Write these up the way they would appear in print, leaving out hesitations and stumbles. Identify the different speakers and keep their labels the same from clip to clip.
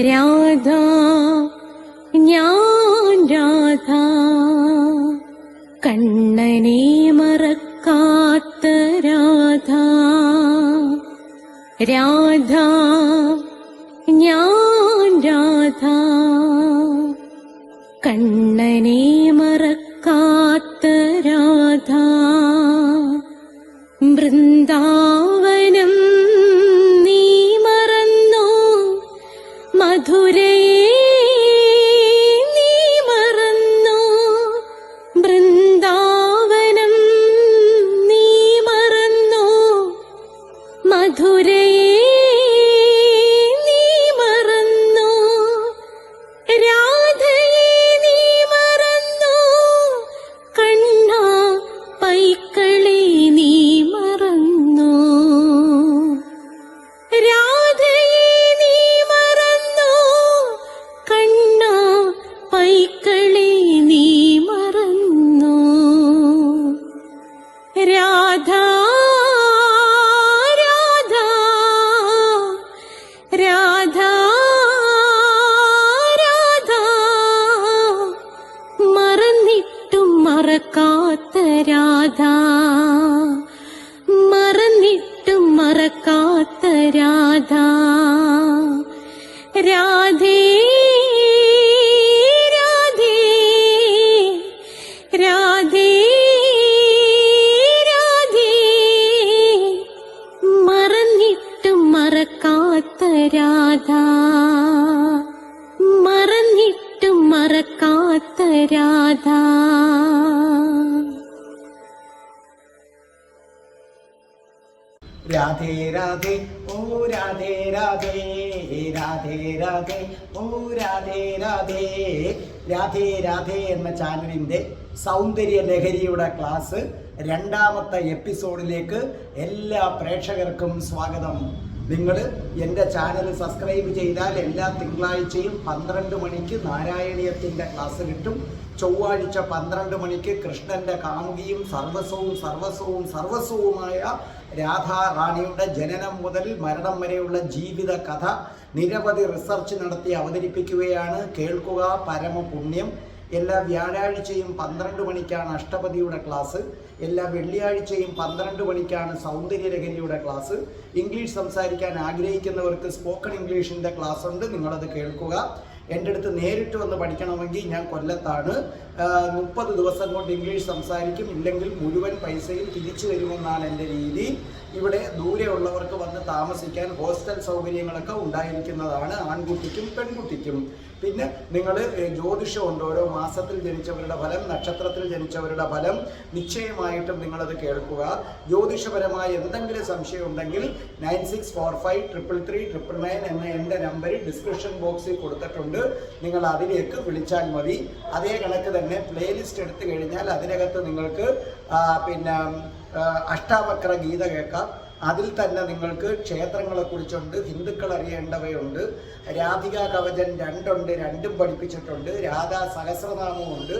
Speaker 1: രാധ ഞാൻ രാധ കണ്ണനെ മറക്കാത്ത രാധ. രാധ ഞാൻ രാധ കണ്ണനെ മറക്കാത്ത രാധ. വൃന്ദാവനം നീ മറന്നോ, മധുരയെ നീ മറന്നോ. വൃന്ദാവനം നീ മറന്നോ, മധുരയെ നീ മറന്നോ. രാധയെ നീ മറന്നോ, കണ്ണാ പൈക്കളെ നീ മറന്നോ. രാധയെ നീ മറന്നോ, കണ്ണാ പൈക്കളെ നീ മറന്നോ. രാധ രാധ രാധ രാധ മറന്നിട്ടും മറക്കാത്ത രാധ. മറന്നിട്ടും മറക്കാത്ത രാധ. രാധേ രാധേ രാധേ രാധേ മറന്നിട്ടും മറക്കാത്ത രാധ. മറന്നിട്ടും മറക്കാത്ത രാധ.
Speaker 2: രാധേ രാധേ ഓ രാധേ രാധേ രാധേ രാധേ ഓ രാധേ രാധേ. രാധേ രാധേ എന്ന ചാനലിൻ്റെ സൗന്ദര്യ ലഹരിയുടെ ക്ലാസ് രണ്ടാമത്തെ എപ്പിസോഡിലേക്ക് എല്ലാ പ്രേക്ഷകർക്കും സ്വാഗതം. നിങ്ങൾ എൻ്റെ ചാനൽ സബ്സ്ക്രൈബ് ചെയ്താൽ എല്ലാ തിങ്കളാഴ്ചയും 12 മണിക്ക് നാരായണീയത്തിൻ്റെ ക്ലാസ് കിട്ടും. ചൊവ്വാഴ്ച 12 മണിക്ക് കൃഷ്ണൻ്റെ കാമുകിയും സർവസ്വവുമായ രാധാ റാണിയുടെ ജനനം മുതൽ മരണം വരെയുള്ള ജീവിത കഥ നിരവധി റിസർച്ച് നടത്തി അവതരിപ്പിക്കുകയാണ്. കേൾക്കുക പരമപുണ്യം. എല്ലാ വ്യാഴാഴ്ചയും 12 മണിക്കാണ് അഷ്ടപതിയുടെ ക്ലാസ്. എല്ലാ വെള്ളിയാഴ്ചയും 12 മണിക്കാണ് സൗന്ദര്യലഹരിയുടെ ക്ലാസ്. ഇംഗ്ലീഷ് സംസാരിക്കാൻ ആഗ്രഹിക്കുന്നവർക്ക് സ്പോക്കൺ ഇംഗ്ലീഷിൻ്റെ ക്ലാസ് ഉണ്ട്, നിങ്ങളത് കേൾക്കുക. എൻ്റെ അടുത്ത് നേരിട്ട് വന്ന് പഠിക്കണമെങ്കിൽ ഞാൻ കൊല്ലത്താണ്. 30 ദിവസം കൊണ്ട് ഇംഗ്ലീഷ് സംസാരിക്കും, ഇല്ലെങ്കിൽ മുഴുവൻ പൈസയും തിരിച്ചു തരുമെന്നാണ് എൻ്റെ രീതി. ഇവിടെ ദൂരെയുള്ളവർക്ക് വന്ന് താമസിക്കാൻ ഹോസ്റ്റൽ സൗകര്യങ്ങളൊക്കെ ഉണ്ടായിരിക്കുന്നതാണ്, ആൺകുട്ടിക്കും പെൺകുട്ടിക്കും. പിന്നെ നിങ്ങൾ ജ്യോതിഷമുണ്ട്, ഓരോ മാസത്തിൽ ജനിച്ചവരുടെ ഫലം, നക്ഷത്രത്തിൽ ജനിച്ചവരുടെ ഫലം. നിശ്ചയമായിട്ടും നിങ്ങളത് കേൾക്കുക. ജ്യോതിഷപരമായ എന്തെങ്കിലും സംശയം ഉണ്ടെങ്കിൽ 9645333999 എന്ന എൻ്റെ നമ്പർ ഡിസ്ക്രിപ്ഷൻ ബോക്സിൽ കൊടുത്തിട്ടുണ്ട്. നിങ്ങൾ അതിലേക്ക് വിളിച്ചാൽ മതി. അതേ കണക്ക് തന്നെ പ്ലേലിസ്റ്റ് എടുത്തു കഴിഞ്ഞാൽ അതിനകത്ത് നിങ്ങൾക്ക് അഷ്ടാവക്ര ഗീത കേൾക്കാം. അതിൽ തന്നെ നിങ്ങൾക്ക് ക്ഷേത്രങ്ങളെക്കുറിച്ചുണ്ട്, ഹിന്ദുക്കൾ അറിയേണ്ടവയുണ്ട്. രാധിക കവചൻ 2 ഉണ്ട്, 2ഉം പഠിപ്പിച്ചിട്ടുണ്ട്. രാധാ സഹസ്രനാമമുണ്ട്.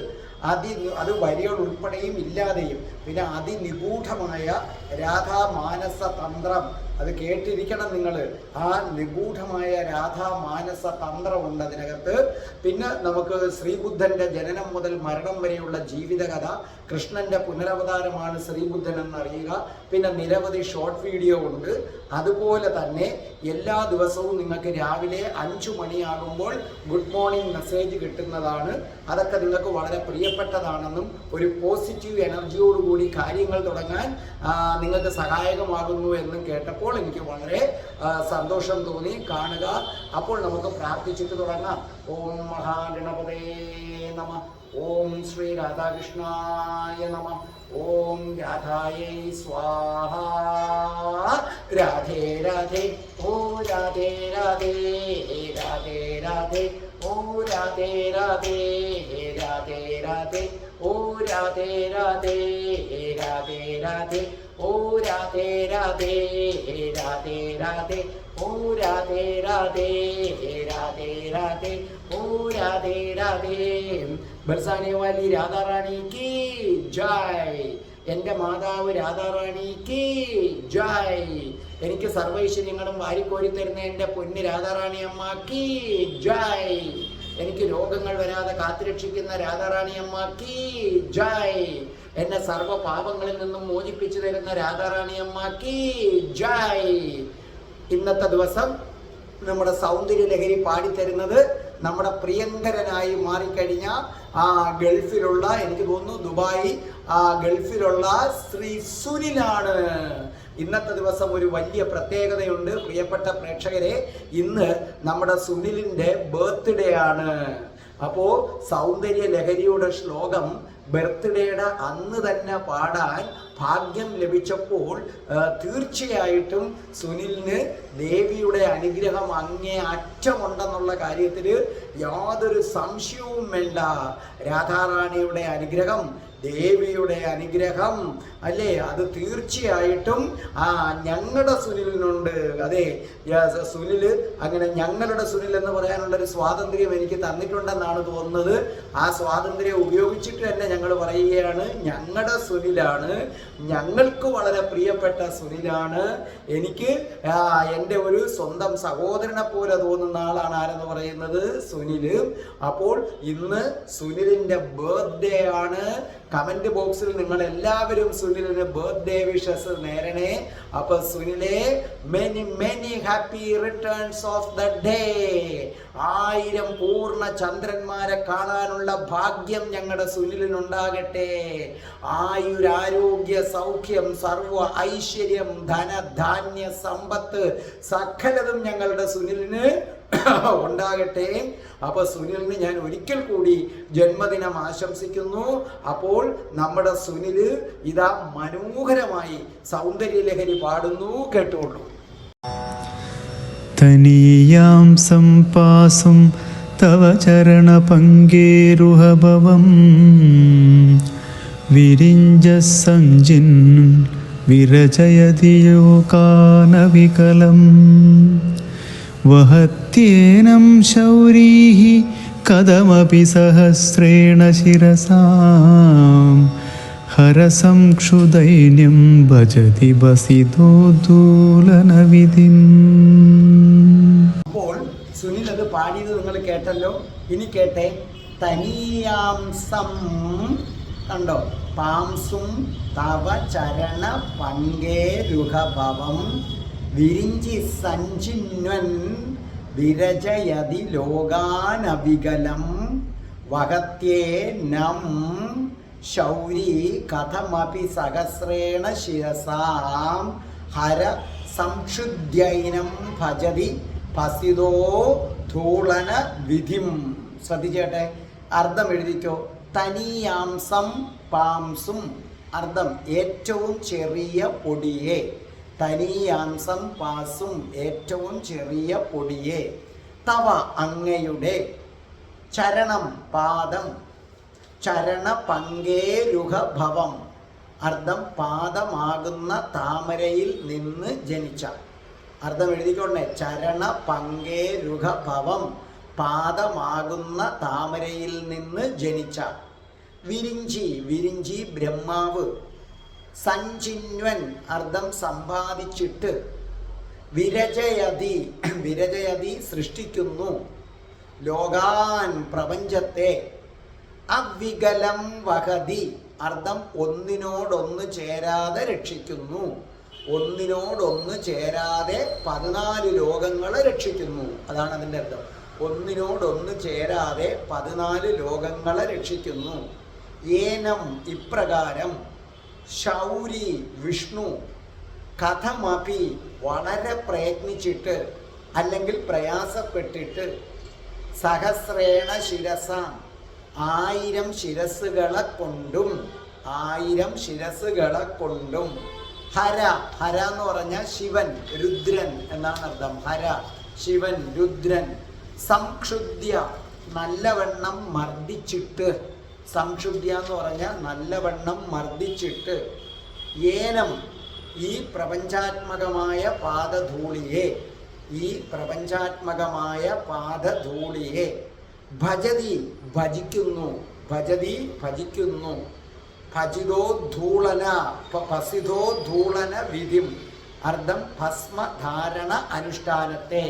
Speaker 2: അത് വരികൾ ഉൾപ്പെടെയും ഇല്ലാതെയും. പിന്നെ അതിനിഗൂഢമായ രാധാ മാനസ തന്ത്രം, അത് കേട്ടിരിക്കണം നിങ്ങൾ. ആ നിഗൂഢമായ രാധാ മാനസ തന്ത്രമുണ്ട് അതിനകത്ത്. പിന്നെ നമുക്ക് ശ്രീബുദ്ധൻ്റെ ജനനം മുതൽ മരണം വരെയുള്ള ജീവിതകഥ, കൃഷ്ണൻ്റെ പുനരവതാരമാണ് ശ്രീബുദ്ധൻ എന്നറിയുക. പിന്നെ നിരവധി ഷോർട്ട് വീഡിയോ ഉണ്ട്. അതുപോലെ തന്നെ എല്ലാ ദിവസവും നിങ്ങൾക്ക് രാവിലെ 5 മണിയാകുമ്പോൾ ഗുഡ് മോർണിംഗ് മെസ്സേജ് കിട്ടുന്നതാണ്. അതൊക്കെ നിങ്ങൾക്ക് വളരെ പ്രിയപ്പെട്ടതാണെന്നും ഒരു പോസിറ്റീവ് എനർജിയോടുകൂടി കാര്യങ്ങൾ തുടങ്ങാൻ നിങ്ങൾക്ക് സഹായകമാകുന്നു എന്നും കേട്ടപ്പോൾ എനിക്ക് വളരെ സന്തോഷം തോന്നി. കാണുക. അപ്പോൾ നമുക്ക് പ്രാർത്ഥിച്ചിട്ട് തുടങ്ങാം. ഓം മഹാഗണപതേ നമ. ഓം ശ്രീ രാധാകൃഷ്ണായ നമ. ഓം രാധായൈ സ്വാഹ. രാധേ രാധേ ഓ രാധേ രാധേ രാധേ രാധേ ഓ രാധേ രാധേ രാധേ രാധേ ഓ രാധേ രാധേ രാധേ രാധേ ഓ രാധേ രാധേ രാധേ രാധേ ഓ രാധേ രാധേ രാധേ രാധേ ഓ രാധേ രാധേ. बरसाने वाली राधा रानी की जय. എൻ്റെ മാതാവ് രാധാറാണിക്ക് ജയ്. എനിക്ക് സർവൈശ്വര്യങ്ങളും വാരിക്കോരി തരുന്ന എൻ്റെ പൊന്ന് രാധാറാണി അമ്മക്ക് ജയ്. എനിക്ക് രോഗങ്ങൾ വരാതെ കാത്തുരക്ഷിക്കുന്ന രാധാറാണി അമ്മക്ക് ജയ്. എന്നെ സർവ്വ പാപങ്ങളിൽ നിന്നും മോചിപ്പിച്ചു തരുന്ന രാധാറാണി അമ്മക്ക് ജയ്. ഇന്നത്തെ ദിവസം നമ്മുടെ സൗന്ദര്യ ലഹരി പാടിത്തരുന്നത് നമ്മുടെ പ്രിയങ്കരനായി മാറിക്കഴിഞ്ഞ ആ ഗൾഫിലുള്ള, എനിക്ക് തോന്നുന്നു ദുബായ്, ആ ഗൾഫിലുള്ള ശ്രീ സുനിലാണ്. ഇന്നത്തെ ദിവസം ഒരു വലിയ പ്രത്യേകതയുണ്ട് പ്രിയപ്പെട്ട പ്രേക്ഷകരെ. ഇന്ന് നമ്മുടെ സുനിലിൻ്റെ ബർത്ത്ഡേ ആണ്. അപ്പോൾ സൗന്ദര്യ ലഹരിയുടെ ശ്ലോകം ബർത്ത്ഡേയുടെ അന്ന് തന്നെ പാടാൻ ഭാഗ്യം ലഭിച്ചപ്പോൾ തീർച്ചയായിട്ടും സുനിലിന് ദേവിയുടെ അനുഗ്രഹം അങ്ങേ അറ്റമുണ്ടെന്നുള്ള കാര്യത്തിൽ യാതൊരു സംശയവും വേണ്ട. രാധാറാണിയുടെ അനുഗ്രഹം, ദേവിയുടെ അനുഗ്രഹം അല്ലേ, അത് തീർച്ചയായിട്ടും ഞങ്ങളുടെ സുനിലിനുണ്ട്. അതെ, സുനില് അങ്ങനെ ഞങ്ങളുടെ സുനിൽ എന്ന് പറയാനുള്ളൊരു സ്വാതന്ത്ര്യം എനിക്ക് തന്നിട്ടുണ്ടെന്നാണ് തോന്നുന്നത്. ആ സ്വാതന്ത്ര്യം ഉപയോഗിച്ചിട്ട് തന്നെ ഞങ്ങൾ പറയുകയാണ്, ഞങ്ങളുടെ സുനിലാണ്, ഞങ്ങൾക്ക് വളരെ പ്രിയപ്പെട്ട സുനിലാണ്. എനിക്ക് എൻ്റെ ഒരു സ്വന്തം സഹോദരനെ പോലെ തോന്നുന്ന ആളാണ് ആരെന്ന് പറയുന്നത് സുനില്. അപ്പോൾ ഇന്ന് സുനിലിൻ്റെ ബർത്ത്ഡേ ആണ്. കമന്റ് ബോക്സിൽ നിങ്ങൾ എല്ലാവരും സുനിലിന് ബർത്ത്ഡേ വിഷസ് നേരണേ. അപ്പൊ സുനിലെ many many happy returns of the day. 1000 പൂർണ്ണ ചന്ദ്രന്മാരെ കാണാനുള്ള ഭാഗ്യം ഞങ്ങളുടെ സുനിലിനുണ്ടാകട്ടെ. ആയുരാരോഗ്യ സൗഖ്യം, സർവ ഐശ്വര്യം, ധനധാന്യ സമ്പത്ത് സകലതും ഞങ്ങളുടെ സുനിലിന് ഉണ്ടാകട്ടെ. അപ്പൊ സുനിലിന് ഞാൻ ഒരിക്കൽ കൂടി ജന്മദിനം ആശംസിക്കുന്നു. അപ്പോൾ നമ്മുടെ സുനില് ഇതാ മനോഹരമായി സൗന്ദര്യ ലഹരി പാടുന്നു, കേട്ടോളൂ.
Speaker 3: തനീയാം സംപാസും തവ ചരണ പങ്കേരുഹഭവം വിരിഞ്ച സഞ്ജിൻ വിരചയതിയോകാനവികലം വഹത്യേനം ശൗരീഃ കഥമപി സഹസ്രേണ ശിരസാം ഹരസംക്ഷുദൈന്യം ഭജതി ബസിതോദ്ദൂലനവിധിം.
Speaker 2: അപ്പോൾ സുനിൽ അത് പാടിയത് നിങ്ങൾ കേട്ടല്ലോ. ഇനി കേട്ടെ. തനീയാംസം, കണ്ടോ, പാംസും തവ ചരണ പങ്കേരുഹഭവം വിരിഞ്ചി സഞ്ചിന്വൻ വിരജയതി ലോകാനവികലം വഹത്യേനം ശൗരി കഥമപി സഹസ്രേണ ശിരസാം ഹര സംക്ഷുദ്യൈനം ഭജതി പസിതോ ധൂളന വിധിം. ശ്രദ്ധിച്ചേട്ടെ, അർത്ഥം എഴുതിക്കോ. തനീയാംസം പാംസും, അർത്ഥം ഏറ്റവും ചെറിയ പൊടിയെ. തനീയാംസം പാസും, ഏറ്റവും ചെറിയ പൊടിയെ. തവ അങ്ങയുടെ, ചരണം പാദം, ചരണ പങ്കേരുഹഭവം, അർത്ഥം പാദമാകുന്ന താമരയിൽ നിന്ന് ജനിച്ച. അർത്ഥം എഴുതിക്കൊണ്ടേ. ചരണ പങ്കേരുഹഭവം, പാദമാകുന്ന താമരയിൽ നിന്ന് ജനിച്ച. വിരിഞ്ചി, വിരിഞ്ചി ബ്രഹ്മാവ്. സഞ്ചിന്വൻ, അർത്ഥം സമ്പാദിച്ചിട്ട്. വിരജയതി, വിരജയതി സൃഷ്ടിക്കുന്നു. ലോകാൻ, പ്രപഞ്ചത്തെ. അവികലം വഹതി, അർത്ഥം ഒന്നിനോടൊന്ന് ചേരാതെ രക്ഷിക്കുന്നു. ഒന്നിനോടൊന്ന് ചേരാതെ 14 ലോകങ്ങളെ രക്ഷിക്കുന്നു. അതാണ് അതിൻ്റെ അർത്ഥം. ഒന്നിനോടൊന്ന് ചേരാതെ 14 ലോകങ്ങളെ രക്ഷിക്കുന്നു. ഏനം, ഇപ്രകാരം. ശൗരി, വിഷ്ണു. കഥമപി, വളരെ പ്രയത്നിച്ചിട്ട് അല്ലെങ്കിൽ പ്രയാസപ്പെട്ടിട്ട്. സഹസ്രേണ ശിരസാം, 1000 ശിരസ്സുകളെ കൊണ്ടും, 1000 ശിരസ്സുകളെ കൊണ്ടും. ഹര, ഹര എന്ന് പറഞ്ഞാൽ ശിവൻ, രുദ്രൻ എന്നാണ് അർത്ഥം. ഹര, ശിവൻ, രുദ്രൻ. സംക്ഷുദ്യ, നല്ലവണ്ണം മർദ്ദിച്ചിട്ട്. സംക്ഷുദ്യ എന്ന് പറഞ്ഞാൽ നല്ലവണ്ണം മർദ്ദിച്ചിട്ട്. ഏനം, ഈ പ്രപഞ്ചാത്മകമായ പാദധൂളിയെ, ഈ പ്രപഞ്ചാത്മകമായ പാദധൂളിയെ. ഭജതി, ഭജിക്കുന്നു. ഭജതി, ഭജിക്കുന്നു. ഭസിതോ ധൂളന വിധിം. അർത്ഥം ഭസ്മധാരണ അനുഷ്ഠാനത്തെ.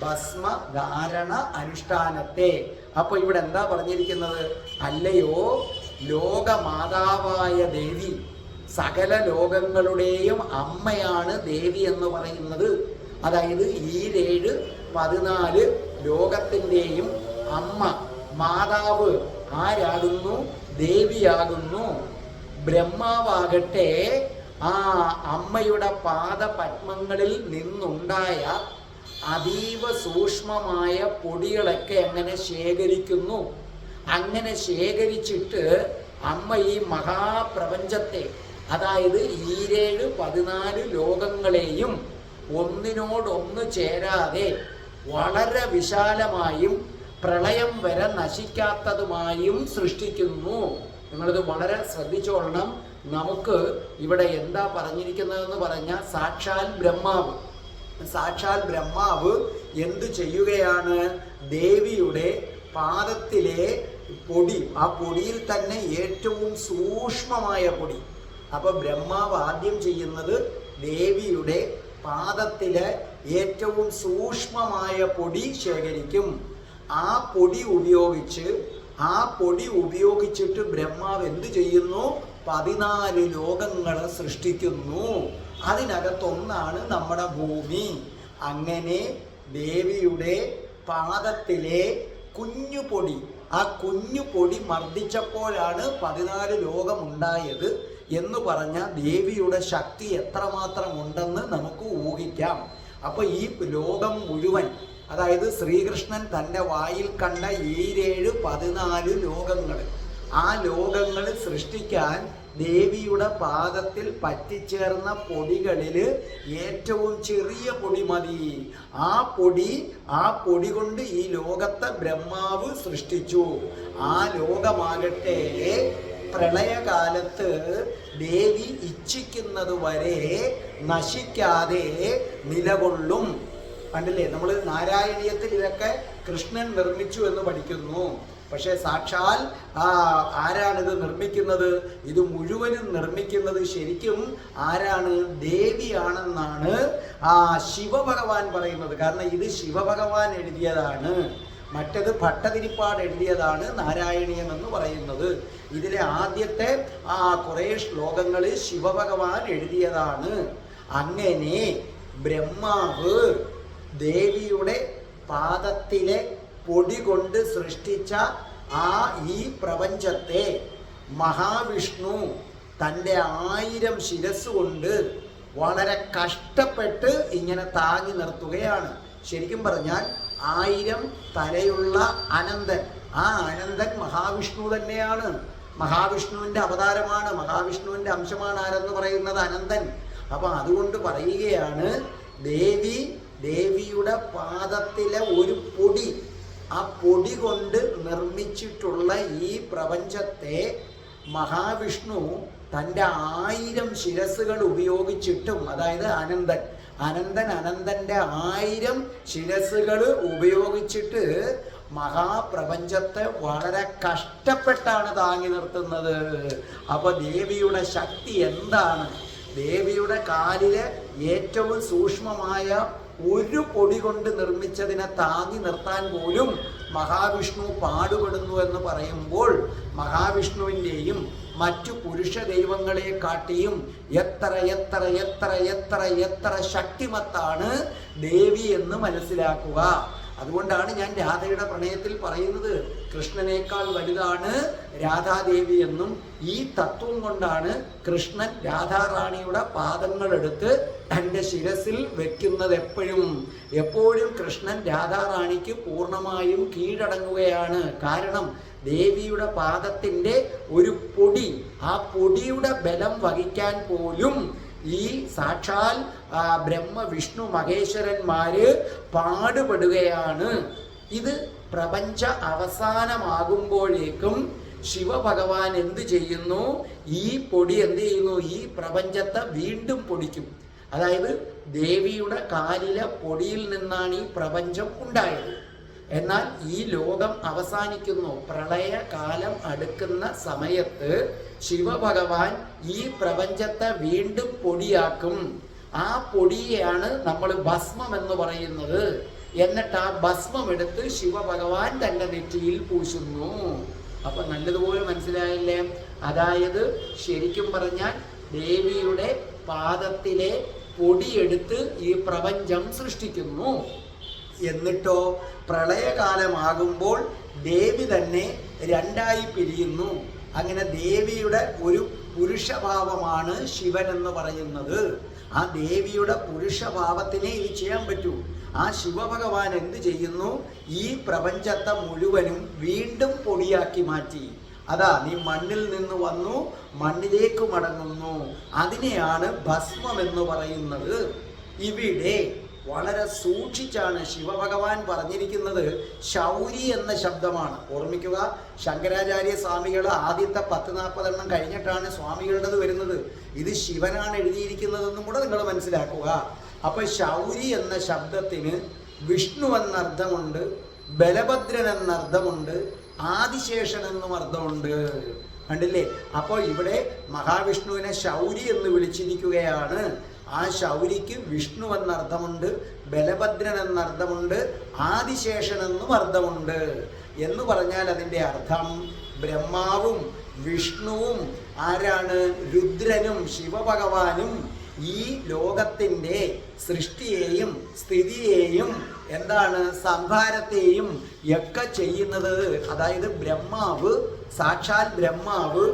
Speaker 2: ഭസ്മധാരണ അനുഷ്ഠാനത്തെ. അപ്പൊ ഇവിടെ എന്താ പറഞ്ഞിരിക്കുന്നത്? അല്ലയോ ലോകമാതാവായ ദേവി, സകല ലോകങ്ങളുടെയും അമ്മയാണ് ദേവി എന്ന് പറയുന്നത്. അതായത് ഈ 14 ലോകത്തിൻ്റെയും അമ്മ, മാതാവ് ആരാകുന്നു? ദേവിയാകുന്നു. ബ്രഹ്മാവാകട്ടെ ആ അമ്മയുടെ പാദപത്മങ്ങളിൽ നിന്നുണ്ടായ അതീവ സൂക്ഷ്മമായ പൊടികളൊക്കെ എങ്ങനെ ശേഖരിക്കുന്നു. അങ്ങനെ ശേഖരിച്ചിട്ട് അമ്മ ഈ മഹാപ്രപഞ്ചത്തെ, അതായത് ഈ 14 ലോകങ്ങളെയും ഒന്നിനോടൊന്ന് ചേരാതെ വളരെ വിശാലമായും പ്രളയം വരെ നശിക്കാത്തതുമായും സൃഷ്ടിക്കുന്നു. നിങ്ങളിത് വളരെ ശ്രദ്ധിച്ചോളണം. നമുക്ക് ഇവിടെ എന്താ പറഞ്ഞിരിക്കുന്നതെന്ന് പറഞ്ഞാൽ സാക്ഷാൽ ബ്രഹ്മാവ് എന്തു ചെയ്യുകയാണ്? ദേവിയുടെ പാദത്തിലെ പൊടി, ആ പൊടിയിൽ തന്നെ ഏറ്റവും സൂക്ഷ്മമായ പൊടി. അപ്പൊ ബ്രഹ്മാവ് ആദ്യം ചെയ്യുന്നത് ദേവിയുടെ പാദത്തിലെ ഏറ്റവും സൂക്ഷ്മമായ പൊടി ശേഖരിക്കും. ആ പൊടി ഉപയോഗിച്ചിട്ട് ബ്രഹ്മാവ് എന്ത് ചെയ്യുന്നു? 14 ലോകങ്ങളെ സൃഷ്ടിക്കുന്നു. അതിനകത്തൊന്നാണ് നമ്മുടെ ഭൂമി. അങ്ങനെ ദേവിയുടെ പാദത്തിലെ കുഞ്ഞു പൊടി, ആ കുഞ്ഞു പൊടി മർദ്ദിച്ചപ്പോഴാണ് 14 ലോകമുണ്ടായത് എന്ന് പറഞ്ഞ ദേവിയുടെ ശക്തി എത്രമാത്രം ഉണ്ടെന്ന് നമുക്ക് ഊഹിക്കാം. അപ്പൊ ഈ ലോകം മുഴുവൻ, അതായത് ശ്രീകൃഷ്ണൻ തൻ്റെ വായിൽ കണ്ട 14 ലോകങ്ങൾ, ആ ലോകങ്ങൾ സൃഷ്ടിക്കാൻ ദേവിയുടെ പാദത്തിൽ പറ്റിച്ചേർന്ന പൊടികളിൽ ഏറ്റവും ചെറിയ പൊടി മതി. ആ പൊടി കൊണ്ട് ഈ ലോകത്തെ ബ്രഹ്മാവ് സൃഷ്ടിച്ചു. ആ ലോകമാകട്ടെ പ്രളയകാലത്ത് ദേവി ഇച്ഛിക്കുന്നത് വരെ നശിക്കാതെ നിലകൊള്ളും. കണ്ടില്ലേ, നമ്മൾ നാരായണീയത്തിൽ ഇതൊക്കെ കൃഷ്ണൻ നിർമ്മിച്ചു എന്ന് പഠിക്കുന്നു. പക്ഷേ സാക്ഷാൽ ആരാണിത് നിർമ്മിക്കുന്നത്? ഇത് മുഴുവനും നിർമ്മിക്കുന്നത് ശരിക്കും ആരാണ്? ദേവിയാണെന്നാണ് ശിവഭഗവാൻ പറയുന്നത്. കാരണം ഇത് ശിവഭഗവാൻ എഴുതിയതാണ്, മറ്റത് ഭട്ടതിരിപ്പാട് എഴുതിയതാണ് നാരായണീയം എന്ന് പറയുന്നത്. ഇതിലെ ആദ്യത്തെ കുറേ ശ്ലോകങ്ങൾ ശിവഭഗവാൻ എഴുതിയതാണ്. അങ്ങനെ ബ്രഹ്മാവ് ദേവിയുടെ പാദത്തിലെ പൊടി കൊണ്ട് സൃഷ്ടിച്ച ഈ പ്രപഞ്ചത്തെ മഹാവിഷ്ണു തൻ്റെ 1000 ശിരസ് കൊണ്ട് വളരെ കഷ്ടപ്പെട്ട് ഇങ്ങനെ താങ്ങി നിർത്തുകയാണ്. ശരിക്കും പറഞ്ഞാൽ 1000 തലയുള്ള അനന്തൻ, ആ അനന്തൻ മഹാവിഷ്ണു തന്നെയാണ്. മഹാവിഷ്ണുവിൻ്റെ അവതാരമാണ്, മഹാവിഷ്ണുവിൻ്റെ അംശമാണ് ആരെന്ന് പറയുന്നത് അനന്തൻ. അപ്പം അതുകൊണ്ട് പറയുകയാണ്, ദേവിയുടെ പാദത്തിലെ ഒരു പൊടി, ആ പൊടി കൊണ്ട് നിർമ്മിച്ചിട്ടുള്ള ഈ പ്രപഞ്ചത്തെ മഹാവിഷ്ണു തൻ്റെ 1000 ശിരസ്സുകൾ ഉപയോഗിച്ചിട്ടും, അതായത് അനന്തൻ്റെ 1000 ശിരസ്സുകൾ ഉപയോഗിച്ചിട്ട് മഹാപ്രപഞ്ചത്തെ വളരെ കഷ്ടപ്പെട്ടാണ് താങ്ങി നിർത്തുന്നത്. അപ്പൊ ദേവിയുടെ ശക്തി എന്താണ്? ദേവിയുടെ കാലിലെ ഏറ്റവും സൂക്ഷ്മമായ ഒരു പൊടി കൊണ്ട് നിർമ്മിച്ചതിനെ താങ്ങി നിർത്താൻ പോലും മഹാവിഷ്ണു പാടുപെടുന്നു എന്ന് പറയുമ്പോൾ മഹാവിഷ്ണുവിൻ്റെയും മറ്റു പുരുഷ ദൈവങ്ങളെ കാട്ടിയും എത്ര എത്ര എത്ര എത്ര എത്ര ശക്തിമത്താണ് ദേവി എന്ന് മനസ്സിലാക്കുക. അതുകൊണ്ടാണ് ഞാൻ രാധയുടെ പ്രണയത്തിൽ പറയുന്നത് കൃഷ്ണനേക്കാൾ വലുതാണ് രാധാദേവി എന്നും. ഈ തത്വം കൊണ്ടാണ് കൃഷ്ണൻ രാധാറാണിയുടെ പാദങ്ങളെടുത്ത് തൻ്റെ ശിരസിൽ വെക്കുന്നത്. എപ്പോഴും കൃഷ്ണൻ രാധാറാണിക്ക് പൂർണ്ണമായും കീഴടങ്ങുകയാണ്. കാരണം ദേവിയുടെ പാദത്തിൻ്റെ ഒരു പൊടി, ആ പൊടിയുടെ ബലം വഹിക്കാൻ പോലും ഈ സാക്ഷാൽ ബ്രഹ്മ വിഷ്ണു മഹേശ്വരന്മാര് പാടുപെടുകയാണ്. ഇത് പ്രപഞ്ച അവസാനമാകുമ്പോഴേക്കും ശിവഭഗവാൻ എന്ത് ചെയ്യുന്നു? ഈ പൊടി എന്ത് ചെയ്യുന്നു? ഈ പ്രപഞ്ചത്തെ വീണ്ടും പൊടിക്കും. അതായത് ദേവിയുടെ കാലിലെ പൊടിയിൽ നിന്നാണ് ഈ പ്രപഞ്ചം ഉണ്ടായത്. എന്നാൽ ഈ ലോകം അവസാനിക്കുന്നു, പ്രളയകാലം അടുക്കുന്ന സമയത്ത് ശിവഭഗവാൻ ഈ പ്രപഞ്ചത്തെ വീണ്ടും പൊടിയാക്കും. ആ പൊടിയെയാണ് നമ്മൾ ഭസ്മം എന്ന് പറയുന്നത്. എന്നിട്ട് ആ ഭസ്മം എടുത്ത് ശിവഭഗവാൻ തൻ്റെ നെറ്റിയിൽ പൂശുന്നു. അപ്പൊ നല്ലതുപോലെ മനസ്സിലായില്ലേ? അതായത് ശരിക്കും പറഞ്ഞാൽ ദേവിയുടെ പാദത്തിലെ പൊടിയെടുത്ത് ഈ പ്രപഞ്ചം സൃഷ്ടിക്കുന്നു. എന്നിട്ടോ പ്രളയകാലമാകുമ്പോൾ ദേവി തന്നെ രണ്ടായി പിരിയുന്നു. അങ്ങനെ ദേവിയുടെ ഒരു പുരുഷഭാവമാണ് ശിവൻ എന്ന് പറയുന്നത്. ആ ദേവിയുടെ പുരുഷഭാവത്തിനെ ഇത് ചെയ്യാൻ പറ്റൂ. ആ ശിവഭഗവാൻ എന്ത് ചെയ്യുന്നു? ഈ പ്രപഞ്ചത്തെ മുഴുവനും വീണ്ടും പൊടിയാക്കി മാറ്റി. അതാ, നീ മണ്ണിൽ നിന്ന് വന്നു, മണ്ണിലേക്ക് മടങ്ങുന്നു. അതിനെയാണ് ഭസ്മം എന്ന് പറയുന്നത്. ഇവിടെ വളരെ സൂക്ഷിച്ചാണ് ശിവഭഗവാൻ പറഞ്ഞിരിക്കുന്നത്. ശൗരി എന്ന ശബ്ദമാണ്. ഓർമ്മിക്കുക, ശങ്കരാചാര്യ സ്വാമികൾ ആദ്യത്തെ 10-40 കഴിഞ്ഞിട്ടാണ് സ്വാമികളുടേത് വരുന്നത്. ഇത് ശിവനാണ് എഴുതിയിരിക്കുന്നതെന്നും കൂടെ നിങ്ങൾ മനസ്സിലാക്കുക. അപ്പൊ ശൗരി എന്ന ശബ്ദത്തിന് വിഷ്ണു എന്നർത്ഥമുണ്ട്, ബലഭദ്രൻ എന്നർത്ഥമുണ്ട്, ആദിശേഷൻ എന്നും അർത്ഥമുണ്ട്. കണ്ടില്ലേ? അപ്പോൾ ഇവിടെ മഹാവിഷ്ണുവിനെ ശൗരി എന്ന് വിളിച്ചിരിക്കുകയാണ്. ആ ശൗരിക്ക് വിഷ്ണു എന്നർത്ഥമുണ്ട്, ബലഭദ്രൻ എന്നർത്ഥമുണ്ട്, ആദിശേഷൻ എന്നും അർത്ഥമുണ്ട്. എന്ന് പറഞ്ഞാൽ അതിൻ്റെ അർത്ഥം ബ്രഹ്മാവും വിഷ്ണുവും ആരാണ്? രുദ്രനും ശിവഭഗവാനും ഈ ലോകത്തിൻ്റെ സൃഷ്ടിയെയും സ്ഥിതിയെയും എന്താണ് സംഹാരത്തെയും ഒക്കെ ചെയ്യുന്നത്. അതായത് ബ്രഹ്മാവ്, സാക്ഷാൽ ബ്രഹ്മാവ്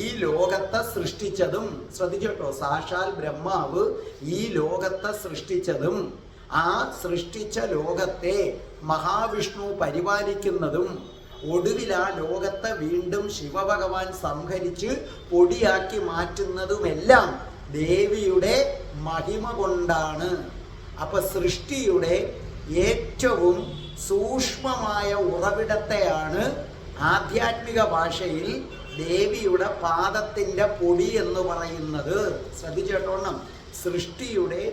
Speaker 2: ഈ ലോകത്തെ സൃഷ്ടിച്ചതും, ശ്രദ്ധിച്ചോട്ടോ, സാക്ഷാൽ ബ്രഹ്മാവ് ഈ ലോകത്തെ സൃഷ്ടിച്ചതും ആ സൃഷ്ടിച്ച ലോകത്തെ മഹാവിഷ്ണു പരിപാലിക്കുന്നതും ഒടുവിൽ ആ ലോകത്തെ വീണ്ടും ശിവഭഗവാൻ സംഹരിച്ച് പൊടിയാക്കി മാറ്റുന്നതുമെല്ലാം ദേവിയുടെ മഹിമ കൊണ്ടാണ്. അപ്പൊ സൃഷ്ടിയുടെ ഏറ്റവും സൂക്ഷ്മമായ ഉറവിടത്തെയാണ് ആധ്യാത്മിക ഭാഷയിൽ ദേവിയുടെ പാദത്തിൻ്റെ പൊടി എന്ന് പറയുന്നത്. ശ്രദ്ധിച്ചേട്ടോണം, സൃഷ്ടിയുടെ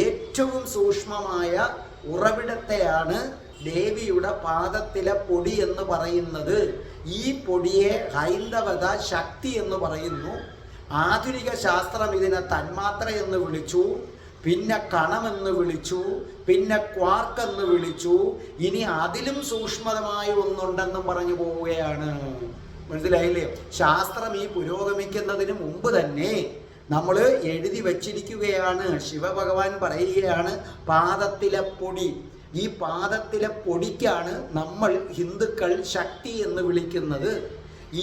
Speaker 2: ഏറ്റവും സൂക്ഷ്മമായ ഉറവിടത്തെയാണ് ദേവിയുടെ പാദത്തിലെ പൊടി എന്ന് പറയുന്നത്. ഈ പൊടിയെ ഹൈന്ദവത ശക്തി എന്ന് പറയുന്നു. ആധുനിക ശാസ്ത്രം ഇതിനെ തന്മാത്ര എന്ന് വിളിച്ചു, പിന്നെ കണമെന്ന് വിളിച്ചു, പിന്നെ ക്വാർക്ക് എന്ന് വിളിച്ചു. ഇനി അതിലും സൂക്ഷ്മമായ ഒന്നുണ്ടെന്നും പറഞ്ഞു പോവുകയാണ്. മനസ്സിലായില്ലേ? ശാസ്ത്രം ഈ പുരോഗമിക്കുന്നതിന് മുമ്പ് തന്നെ നമ്മൾ എഴുതി വച്ചിരിക്കുകയാണ്. ശിവഭഗവാൻ പറയുകയാണ് പാദത്തിലെ പൊടി. ഈ പാദത്തിലെ പൊടിക്കാണ് നമ്മൾ ഹിന്ദുക്കൾ ശക്തി എന്ന് വിളിക്കുന്നത്.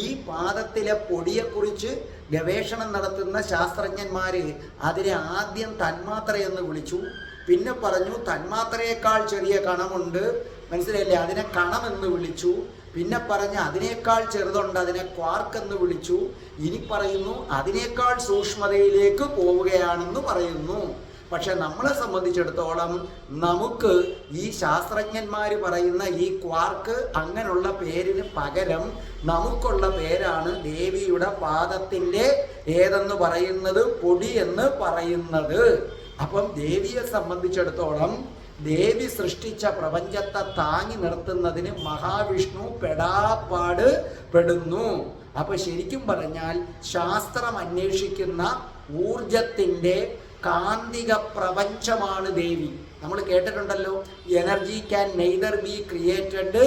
Speaker 2: ഈ പാദത്തിലെ പൊടിയെക്കുറിച്ച് ഗവേഷണം നടത്തുന്ന ശാസ്ത്രജ്ഞന്മാര് അതിനെ ആദ്യം തന്മാത്ര എന്ന് വിളിച്ചു. പിന്നെ പറഞ്ഞു തന്മാത്രയേക്കാൾ ചെറിയ കണമുണ്ട്, മനസ്സിലായില്ലേ, അതിനെ കണമെന്ന് വിളിച്ചു. പിന്നെ പറഞ്ഞ് അതിനേക്കാൾ ചെറുതുണ്ട്, അതിനെ ക്വാർക്ക് എന്ന് വിളിച്ചു. ഇനി പറയുന്നു അതിനേക്കാൾ സൂക്ഷ്മതയിലേക്ക് പോവുകയാണെന്ന് പറയുന്നു. പക്ഷെ നമ്മളെ സംബന്ധിച്ചിടത്തോളം നമുക്ക് ഈ ശാസ്ത്രജ്ഞന്മാർ പറയുന്ന ഈ ക്വാർക്ക് അങ്ങനെയുള്ള പേരിന് പകരം നമുക്കുള്ള പേരാണ് ദേവിയുടെ പാദത്തിൻ്റെ ഏതെന്ന് പറയുന്നത്, പൊടി എന്ന് പറയുന്നത്. അപ്പം ദേവിയെ സംബന്ധിച്ചിടത്തോളം ദേവി സൃഷ്ടിച്ച പ്രപഞ്ചത്തെ താങ്ങി നിർത്തുന്നതിന് മഹാവിഷ്ണു പെടാപ്പാട് പെടുന്നു. അപ്പൊ ശരിക്കും പറഞ്ഞാൽ ശാസ്ത്രം അന്വേഷിക്കുന്ന ഊർജത്തിൻ്റെ കാന്തിക പ്രപഞ്ചമാണ് ദേവി. നമ്മൾ കേട്ടിട്ടുണ്ടല്ലോ, energy can neither be created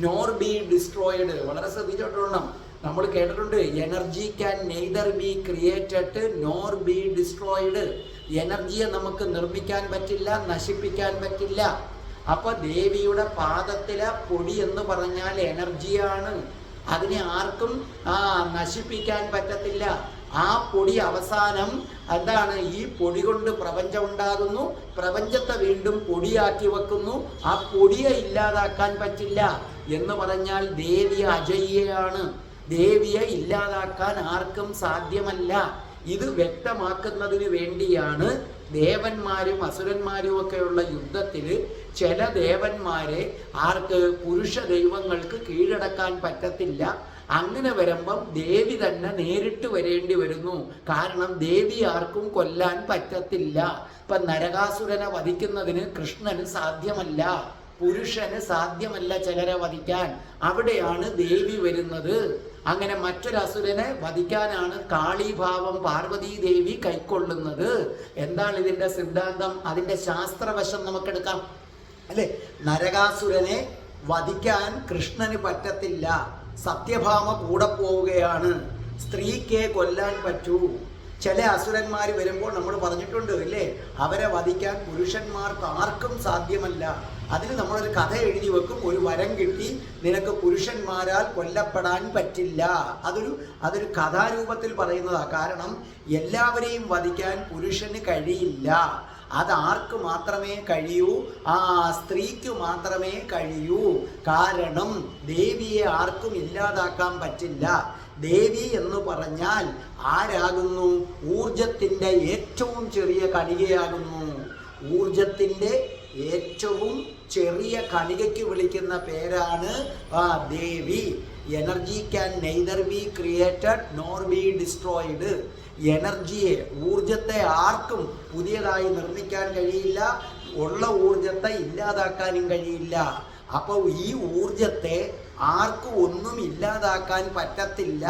Speaker 2: nor be destroyed. വളരെ ശ്രദ്ധിച്ചിട്ടുണ്ടോ? നമ്മൾ കേട്ടിട്ടുണ്ട് energy can neither be created nor be destroyed. എനർജിയെ നമുക്ക് നിർമ്മിക്കാൻ പറ്റില്ല, നശിപ്പിക്കാൻ പറ്റില്ല. അപ്പൊ ദേവിയുടെ പാദത്തിലെ പൊടി എന്ന് പറഞ്ഞാൽ എനർജിയാണ്. അതിനെ ആർക്കും നശിപ്പിക്കാൻ പറ്റത്തില്ല. ആ പൊടി അവസാനം എന്താണ്? ഈ പൊടി കൊണ്ട് പ്രപഞ്ചം ഉണ്ടാകുന്നു, പ്രപഞ്ചത്തെ വീണ്ടും പൊടിയാക്കി വെക്കുന്നു. ആ പൊടിയെ ഇല്ലാതാക്കാൻ പറ്റില്ല എന്ന് പറഞ്ഞാൽ ദേവി അജയ്യയാണ്. ദേവിയെ ഇല്ലാതാക്കാൻ ആർക്കും സാധ്യമല്ല. ഇത് വ്യക്തമാക്കുന്നതിന് വേണ്ടിയാണ് ദേവന്മാരും അസുരന്മാരും ഒക്കെയുള്ള യുദ്ധത്തിൽ ചില ദേവന്മാരെ ആർക്ക് പുരുഷ ദൈവങ്ങൾക്ക് കീഴടക്കാൻ പറ്റത്തില്ല. അങ്ങനെ വരുമ്പം ദേവി തന്നെ നേരിട്ട് വരേണ്ടി വരുന്നു. കാരണം ദേവി ആർക്കും കൊല്ലാൻ പറ്റത്തില്ല. ഇപ്പം നരകാസുരനെ വധിക്കുന്നതിന് കൃഷ്ണന് സാധ്യമല്ല. പുരുഷന് സാധ്യമല്ല ചിലരെ വധിക്കാൻ. അവിടെയാണ് ദേവി വരുന്നത്. അങ്ങനെ മറ്റൊരസുരനെ വധിക്കാനാണ് കാളീഭാവം പാർവതീ ദേവി കൈക്കൊള്ളുന്നത്. എന്താണ് ഇതിന്റെ സിദ്ധാന്തം? അതിന്റെ ശാസ്ത്രവശം നമുക്കെടുക്കാം അല്ലെ. നരകാസുരനെ വധിക്കാൻ കൃഷ്ണന് പറ്റത്തില്ല. സത്യഭാമ കൂടെ പോവുകയാണ്. സ്ത്രീക്ക് കൊല്ലാൻ പറ്റൂ. ചില അസുരന്മാർ വരുമ്പോൾ നമ്മൾ പറഞ്ഞിട്ടുണ്ട് ഇല്ലേ, അവരെ വധിക്കാൻ പുരുഷന്മാർക്ക് ആർക്കും സാധ്യമല്ല. അതിന് നമ്മളൊരു കഥ എഴുതി വെക്കും, ഒരു വരം കിട്ടി, നിനക്ക് പുരുഷന്മാരാൽ കൊല്ലപ്പെടാൻ പറ്റില്ല. അതൊരു കഥാരൂപത്തിൽ പറയുന്നതാണ്. കാരണം എല്ലാവരെയും വധിക്കാൻ പുരുഷന് കഴിയില്ല. അതാർക്ക് മാത്രമേ കഴിയൂ? ആ സ്ത്രീക്ക് മാത്രമേ കഴിയൂ. കാരണം ദേവിയെ ആർക്കും ഇല്ലാതാക്കാൻ പറ്റില്ല. ദേവി എന്ന് പറഞ്ഞാൽ ആരാകുന്നു? ഊർജത്തിൻ്റെ ഏറ്റവും ചെറിയ കണികയാകുന്നു. ഊർജത്തിൻ്റെ ഏറ്റവും ചെറിയ കണികയ്ക്ക് വിളിക്കുന്ന പേരാണ് ദേവി. Energy can neither be created nor be destroyed. എനർജിയെ, ഊർജത്തെ ആർക്കും പുതിയതായി നിർമ്മിക്കാൻ കഴിയില്ല. ഉള്ള ഊർജത്തെ ഇല്ലാതാക്കാനും കഴിയില്ല. അപ്പോൾ ഈ ഊർജത്തെ ആർക്കും ഒന്നും ഇല്ലാതാക്കാൻ പറ്റത്തില്ല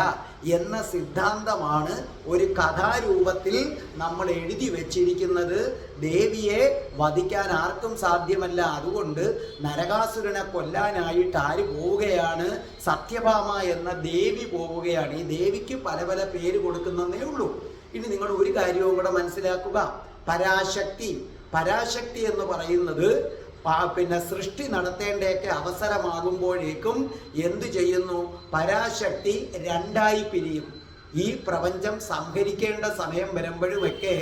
Speaker 2: എന്ന സിദ്ധാന്തമാണ് ഒരു കഥാരൂപത്തിൽ നമ്മൾ എഴുതി വച്ചിരിക്കുന്നത്. ദേവിയെ വധിക്കാൻ ആർക്കും സാധ്യമല്ല. അതുകൊണ്ട് നരകാസുരനെ കൊല്ലാനായിട്ട് ആര് പോവുകയാണ്? സത്യഭാമ എന്ന ദേവി പോവുകയാണ്. ഈ ദേവിക്ക് പല പല പേര് കൊടുക്കുന്നതേ ഉള്ളൂ. ഇനി നിങ്ങൾ ഒരു കാര്യവും കൂടെ മനസ്സിലാക്കുക. പരാശക്തി. പരാശക്തി എന്ന് പറയുന്നത് സൃഷ്ടി നടത്തേണ്ടയൊക്കെ അവസരമാകുമ്പോഴേക്കും എന്തു ചെയ്യുന്നു? പരാശക്തി രണ്ടായി പിരിയും. ഈ പ്രപഞ്ചം സംഹരിക്കേണ്ട സമയം വരുമ്പോഴുമൊക്കെ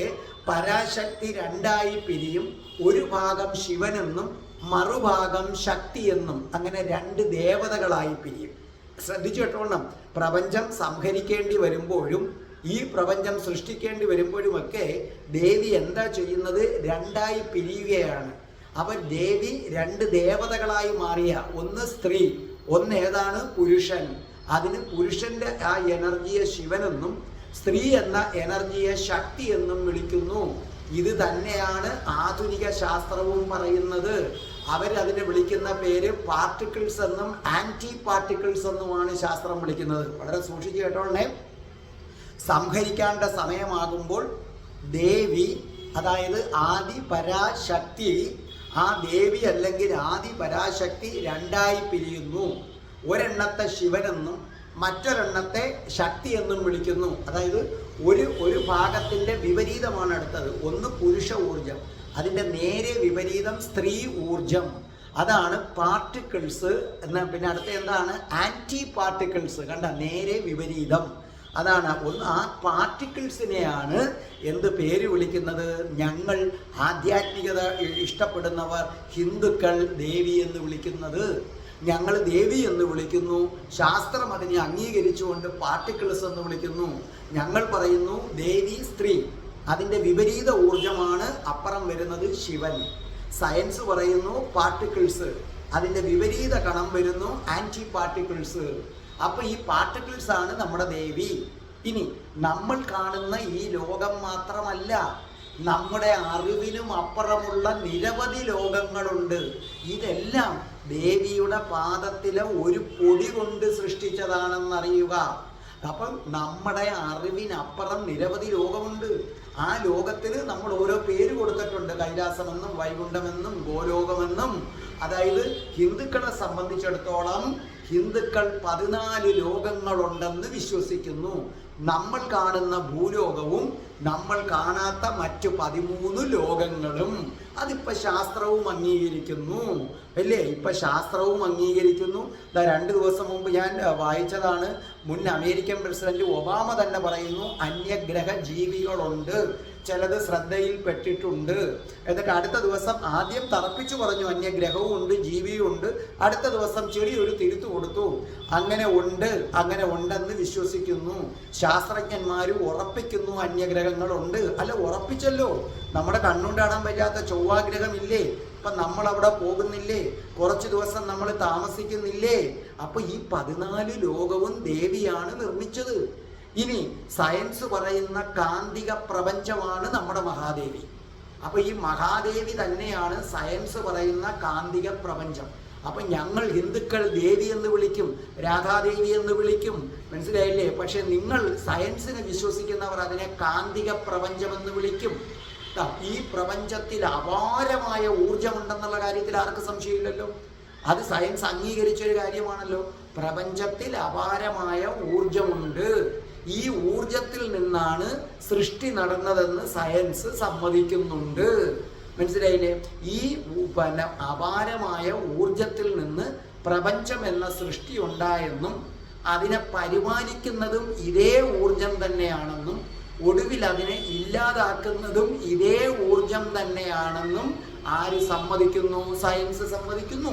Speaker 2: പരാശക്തി രണ്ടായി പിരിയും. ഒരു ഭാഗം ശിവനെന്നും മറുഭാഗം ശക്തി എന്നും, അങ്ങനെ രണ്ട് ദേവതകളായി പിരിയും. ശ്രദ്ധിച്ചു കേട്ടോണം. പ്രപഞ്ചം സംഹരിക്കേണ്ടി വരുമ്പോഴും ഈ പ്രപഞ്ചം സൃഷ്ടിക്കേണ്ടി വരുമ്പോഴുമൊക്കെ ദേവി എന്താ ചെയ്യുന്നത്? രണ്ടായി പിരിയുകയാണ്. അവർ ദേവി രണ്ട് ദേവതകളായി മാറിയ, ഒന്ന് സ്ത്രീ, ഒന്ന് ഏതാണ്? പുരുഷൻ. അതിന് പുരുഷന്റെ ആ എനർജിയെ ശിവനെന്നും സ്ത്രീ എന്ന എനർജിയെ ശക്തി എന്നും വിളിക്കുന്നു. ഇത് തന്നെയാണ് ആധുനിക ശാസ്ത്രവും പറയുന്നത്. അവരതിനെ വിളിക്കുന്ന പേര് പാർട്ടിക്കിൾസ് എന്നും ആന്റി പാർട്ടിക്കിൾസ് എന്നുമാണ് ശാസ്ത്രം വിളിക്കുന്നത്. വളരെ സൂക്ഷിച്ച് കേട്ടോളേ. സംഹരിക്കേണ്ട സമയമാകുമ്പോൾ ദേവി, അതായത് ആദി പരാശക്തി, ആ ദേവി അല്ലെങ്കിൽ ആദി പരാശക്തി രണ്ടായി പിരിയുന്നു. ഒരെണ്ണത്തെ ശിവനെന്നും മറ്റൊരെണ്ണത്തെ ശക്തി എന്നും വിളിക്കുന്നു. അതായത് ഒരു ഭാഗത്തിൻ്റെ വിപരീതമാണ് അടുത്തത്. ഒന്ന് പുരുഷ ഊർജം, അതിൻ്റെ നേരെ വിപരീതം സ്ത്രീ ഊർജം. അതാണ് പാർട്ടിക്കിൾസ് എന്ന. പിന്നെ അടുത്ത എന്താണ്? Anti particles. കണ്ട, നേരെ വിപരീതം. അതാണ് ആ പാർട്ടിക്കിൾസിനെയാണ് എന്ത് പേര് വിളിക്കുന്നത്? ഞങ്ങൾ ആധ്യാത്മികത ഇഷ്ടപ്പെടുന്നവർ, ഹിന്ദുക്കൾ ദേവി എന്ന് വിളിക്കുന്നത്. ഞങ്ങൾ ദേവി എന്ന് വിളിക്കുന്നു. ശാസ്ത്രം അതിനെ അംഗീകരിച്ചുകൊണ്ട് പാർട്ടിക്കിൾസ് എന്ന് വിളിക്കുന്നു. ഞങ്ങൾ പറയുന്നു ദേവി സ്ത്രീ, അതിൻ്റെ വിപരീത ഊർജമാണ് അപ്പുറം വരുന്നത് ശിവൻ. സയൻസ് പറയുന്നു പാർട്ടിക്കിൾസ്, അതിൻ്റെ വിപരീത കണം വരുന്നു ആൻറ്റി പാർട്ടിക്കിൾസ്. അപ്പോൾ ഈ പാർട്ടിക്കിൾസ് ആണ് നമ്മുടെ ദേവി. ഇനി നമ്മൾ കാണുന്ന ഈ ലോകം മാത്രമല്ല, നമ്മുടെ അറിവിനും അപ്പുറമുള്ള നിരവധി ലോകങ്ങളുണ്ട്. ഇതെല്ലാം ദേവിയുടെ പാദത്തിലെ ഒരു പൊടി കൊണ്ട് സൃഷ്ടിച്ചതാണെന്നറിയുക. അപ്പം നമ്മുടെ അറിവിനപ്പുറം നിരവധി ലോകമുണ്ട്. ആ ലോകത്തിന് നമ്മൾ ഓരോ പേര് കൊടുത്തിട്ടുണ്ട്. കൈലാസമെന്നും വൈകുണ്ഠമെന്നും ഗോലോകമെന്നും. അതായത് ഹിന്ദുക്കളെ സംബന്ധിച്ചിടത്തോളം ഹിന്ദുക്കൾ 14 ലോകങ്ങളുണ്ടെന്ന് വിശ്വസിക്കുന്നു. നമ്മൾ കാണുന്ന ഭൂലോകവും നമ്മൾ കാണാത്ത മറ്റു 13 ലോകങ്ങളും. അതിപ്പോൾ ശാസ്ത്രവും അംഗീകരിക്കുന്നു അല്ലേ? ഇപ്പം ശാസ്ത്രവും അംഗീകരിക്കുന്നു. 2 ദിവസം മുമ്പ് ഞാൻ വായിച്ചതാണ്. മുൻ അമേരിക്കൻ പ്രസിഡന്റ് ഒബാമ തന്നെ പറയുന്നു അന്യഗ്രഹ ജീവികളുണ്ട്, ചിലത് ശ്രദ്ധയിൽപ്പെട്ടിട്ടുണ്ട്. എന്നിട്ട് അടുത്ത ദിവസം ആദ്യം തറപ്പിച്ചു പറഞ്ഞു അന്യഗ്രഹവും ഉണ്ട്, ജീവിയും ഉണ്ട്. അടുത്ത ദിവസം ചെറിയൊരു തിരുത്തു കൊടുത്തു. അങ്ങനെ ഉണ്ടെന്ന് വിശ്വസിക്കുന്നു. ശാസ്ത്രജ്ഞന്മാർ ഉറപ്പിക്കുന്നു അന്യഗ്രഹങ്ങളുണ്ട്. അല്ല, ഉറപ്പിച്ചല്ലോ. നമ്മുടെ കണ്ണുകൊണ്ട് കാണാൻ പറ്റാത്ത ചൊവ്വാഗ്രഹമില്ലേ? അപ്പം നമ്മൾ അവിടെ പോകുന്നില്ലേ? കുറച്ച് ദിവസം നമ്മൾ താമസിക്കുന്നില്ലേ? അപ്പോൾ ഈ 14 ലോകവും ദേവിയാണ് നിർമ്മിച്ചത്. ഇനി സയൻസ് പറയുന്ന കാന്തിക പ്രപഞ്ചമാണ് നമ്മുടെ മഹാദേവി. അപ്പൊ ഈ മഹാദേവി തന്നെയാണ് സയൻസ് പറയുന്ന കാന്തിക പ്രപഞ്ചം. അപ്പൊ ഞങ്ങൾ ഹിന്ദുക്കൾ ദേവി എന്ന് വിളിക്കും, രാധാദേവി എന്ന് വിളിക്കും, മനസ്സിലായില്ലേ? പക്ഷെ നിങ്ങൾ സയൻസിനെ വിശ്വസിക്കുന്നവർ അതിനെ കാന്തിക പ്രപഞ്ചം എന്ന് വിളിക്കും. ഈ പ്രപഞ്ചത്തിൽ അപാരമായ ഊർജമുണ്ടെന്നുള്ള കാര്യത്തിൽ ആർക്ക് സംശയമില്ലല്ലോ. അത് സയൻസ് അംഗീകരിച്ചൊരു കാര്യമാണല്ലോ. പ്രപഞ്ചത്തിൽ അപാരമായ ഊർജമുണ്ട്. ഈ ഊർജത്തിൽ നിന്നാണ് സൃഷ്ടി നടന്നതെന്ന് സയൻസ് സമ്മതിക്കുന്നുണ്ട്. മനസ്സിലായില്ലേ? ഈ അപാരമായ ഊർജത്തിൽ നിന്ന് പ്രപഞ്ചം എന്ന സൃഷ്ടി ഉണ്ടായെന്നും അതിനെ പരിപാലിക്കുന്നതും ഇതേ ഊർജം തന്നെയാണെന്നും ഒടുവിൽ അതിനെ ഇല്ലാതാക്കുന്നതും ഇതേ ഊർജം തന്നെയാണെന്നും ആര് സമ്മതിക്കുന്നു? സയൻസ് സമ്മതിക്കുന്നു.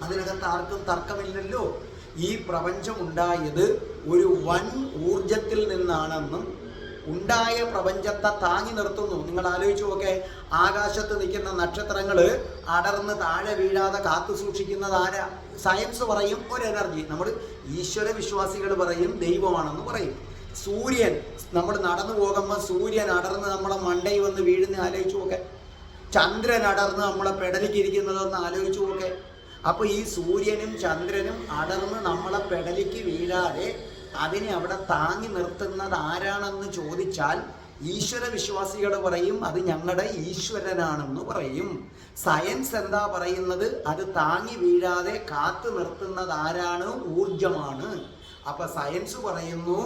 Speaker 2: അതിനകത്ത് ആർക്കും തർക്കമില്ലല്ലോ. ഈ പ്രപഞ്ചം ഉണ്ടായത് ഒരു വൻ ഊർജത്തിൽ നിന്നാണെന്നും ഉണ്ടായ പ്രപഞ്ചത്തെ താങ്ങി നിർത്തുന്നു. നിങ്ങൾ ആലോചിച്ചു നോക്കെ, ആകാശത്ത് നിൽക്കുന്ന നക്ഷത്രങ്ങൾ അടർന്ന് താഴെ വീഴാതെ കാത്തു സൂക്ഷിക്കുന്നത് ആരാ? സയൻസ് പറയും ഒരു എനർജി. നമ്മൾ ഈശ്വര വിശ്വാസികൾ പറയും ദൈവമാണെന്ന് പറയും. സൂര്യൻ, നമ്മൾ നടന്നു പോകുമ്പോൾ സൂര്യൻ അടർന്ന് നമ്മളെ മണ്ടയിൽ വന്ന് വീഴുന്ന ആലോചിച്ചു നോക്കെ. ചന്ദ്രൻ അടർന്ന് നമ്മളെ പെടലിക്കിരിക്കുന്നതെന്ന് ആലോചിച്ചു നോക്കെ. അപ്പൊ ഈ സൂര്യനും ചന്ദ്രനും അടർന്ന് നമ്മളെ പെടലിക്ക് വീഴാതെ അതിനെ അവിടെ താങ്ങി നിർത്തുന്നത് ആരാണെന്ന് ചോദിച്ചാൽ ഈശ്വര വിശ്വാസികൾ പറയും അത് ഞങ്ങളുടെ ഈശ്വരനാണെന്ന് പറയും. സയൻസ് എന്താ പറയുന്നത്? അത് താങ്ങി വീഴാതെ കാത്തു നിർത്തുന്നത് ആരാണ്? ഊർജമാണ്. അപ്പൊ സയൻസ് പറയുന്നു